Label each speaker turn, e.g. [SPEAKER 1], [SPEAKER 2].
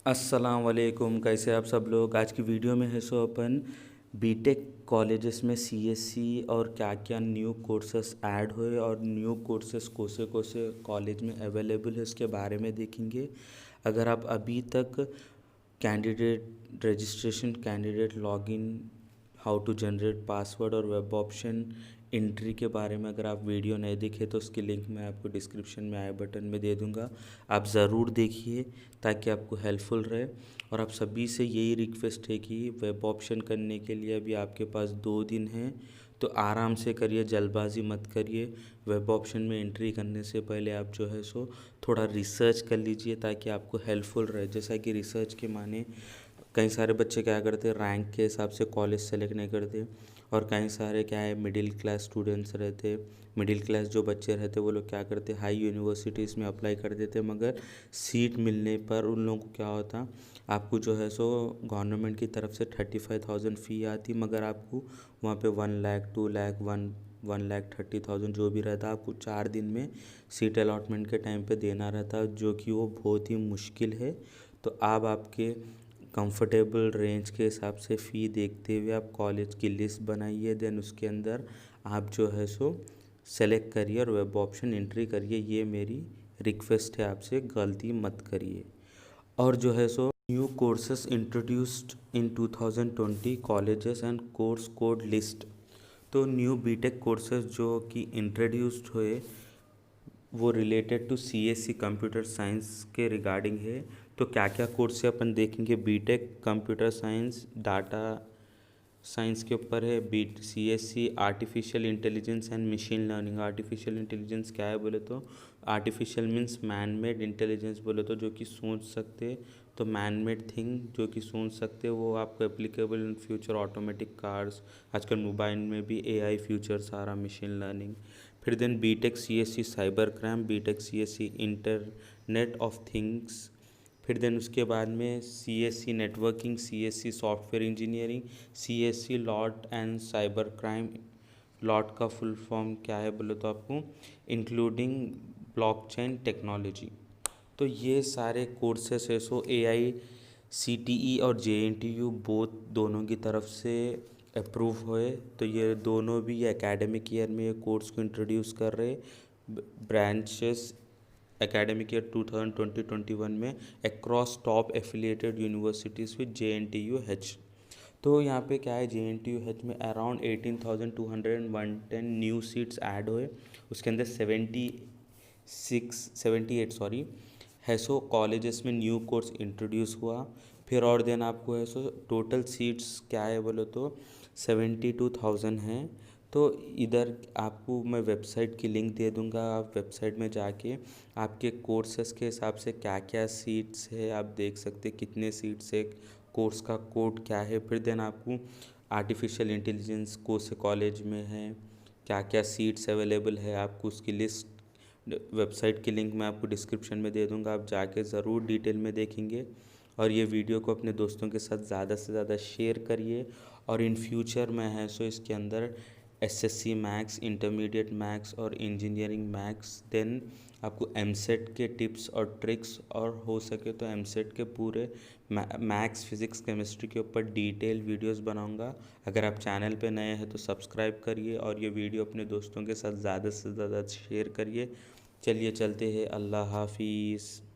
[SPEAKER 1] अस्सलाम वालेकुम। कैसे आप सब लोग। आज की वीडियो में है सो अपन बीटेक कॉलेजेस में सीएससी और क्या क्या न्यू कोर्सेस ऐड हुए और न्यू कोर्सेस कोसे कोसे कॉलेज में अवेलेबल है उसके बारे में देखेंगे। अगर आप अभी तक candidate registration, candidate login, how to generate password और वेब ऑप्शन एंट्री के बारे में अगर आप वीडियो नहीं देखे तो उसकी लिंक मैं आपको डिस्क्रिप्शन में आई बटन में दे दूंगा। आप ज़रूर देखिए ताकि आपको हेल्पफुल रहे। और आप सभी से यही रिक्वेस्ट है कि वेब ऑप्शन करने के लिए अभी आपके पास 2 दिन हैं, तो आराम से करिए, जल्दबाजी मत करिए। वेब ऑप्शन में एंट्री करने से पहले आप जो है सो थोड़ा रिसर्च कर लीजिए ताकि आपको हेल्पफुल रहे। जैसा कि रिसर्च के माने कई सारे बच्चे क्या करते हैं, रैंक के हिसाब से कॉलेज सेलेक्ट नहीं करते, और कई सारे क्या है मिडिल क्लास स्टूडेंट्स रहते, मिडिल क्लास जो बच्चे रहते वो लोग क्या करते हाई यूनिवर्सिटीज़ में अप्लाई कर देते, मगर सीट मिलने पर उन लोगों को क्या होता, आपको जो है सो गवर्नमेंट की तरफ से 35,000 फ़ी आती, मगर आपको वहाँ पे 1 लाख 2 लाख 1,30,000 जो भी रहता आपको 4 दिन में सीट अलॉटमेंट के टाइम पे देना रहता, जो कि वो बहुत ही मुश्किल है। तो आप आपके कंफर्टेबल रेंज के हिसाब से फ़ी देखते हुए आप कॉलेज की लिस्ट बनाइए, देन उसके अंदर आप जो है सो सेलेक्ट करिए और वेब ऑप्शन एंट्री करिए। ये मेरी रिक्वेस्ट है आपसे, गलती मत करिए। और जो है सो new courses introduced in 2020 colleges and course code list. तो न्यू बीटेक कोर्सेज जो कि इंट्रोड्यूस्ड हुए वो related to CSC computer science के रिगार्डिंग है। तो क्या क्या कोर्स से अपन देखेंगे। BTech computer science data science के ऊपर है, BTech CSC artificial intelligence and machine learning. Artificial intelligence क्या है बोले तो, artificial means man made, intelligence बोले तो जो कि सोच सकते, तो मैन मेड थिंग जो कि सोच सकते वो आपको applicable in future automatic cars, आजकल मोबाइल में भी एआई फ्यूचर्स आ रहा, मशीन लर्निंग। फिर then BTech CSC cyber crime, BTech CSC internet of things. फिर देन उसके बाद में CSC networking, CSC software engineering, CSC lot and cyber crime. Lot का फुल फॉर्म क्या है बोले तो आपको इंक्लूडिंग ब्लॉकचेन टेक्नोलॉजी। तो ये सारे कोर्सेस है सो एआई सीटीई और जेएनटीयू बोथ दोनों की तरफ से अप्रूव हुए। तो ये दोनों भी एकेडमिक ईयर में ये कोर्स को इंट्रोड्यूस कर रहे ब्रांचेस एकेडमिक ईयर 2020-21 में across top affiliated universities with JNTU-H। तो यहाँ पे क्या है, JNTU-H में अराउंड 18,210 न्यू सीट्स ऐड हुए, उसके अंदर 78 है सो कॉलेजेस में न्यू कोर्स इंट्रोड्यूस हुआ। फिर और देन आपको है सो टोटल सीट्स क्या है बोलो तो 72,000 हैं। तो इधर आपको मैं वेबसाइट की लिंक दे दूंगा, आप वेबसाइट में जाके आपके कोर्सेस के हिसाब से क्या क्या सीट्स है आप देख सकते, कितने सीट्स है, कोर्स का कोड क्या है। फिर देन आपको आर्टिफिशियल इंटेलिजेंस कौन से कॉलेज में है, क्या क्या सीट्स अवेलेबल है, आपको उसकी लिस्ट वेबसाइट की लिंक मैं आपको डिस्क्रिप्शन में दे दूंगा, आप जाके ज़रूर डिटेल में देखेंगे। और ये वीडियो को अपने दोस्तों के साथ ज़्यादा से ज़्यादा शेयर करिए। और इन फ्यूचर में है सो इसके अंदर एसएससी मैथ्स, इंटरमीडिएट मैथ्स और इंजीनियरिंग मैथ्स, देन आपको एमसेट के टिप्स और ट्रिक्स, और हो सके तो एमसेट के पूरे मैथ्स, फिज़िक्स, केमिस्ट्री के ऊपर डिटेल वीडियोस बनाऊंगा। अगर आप चैनल पे नए हैं तो सब्सक्राइब करिए और ये वीडियो अपने दोस्तों के साथ ज़्यादा से ज़्यादा शेयर करिए। चलिए चलते हैं, अल्लाह हाफिज़।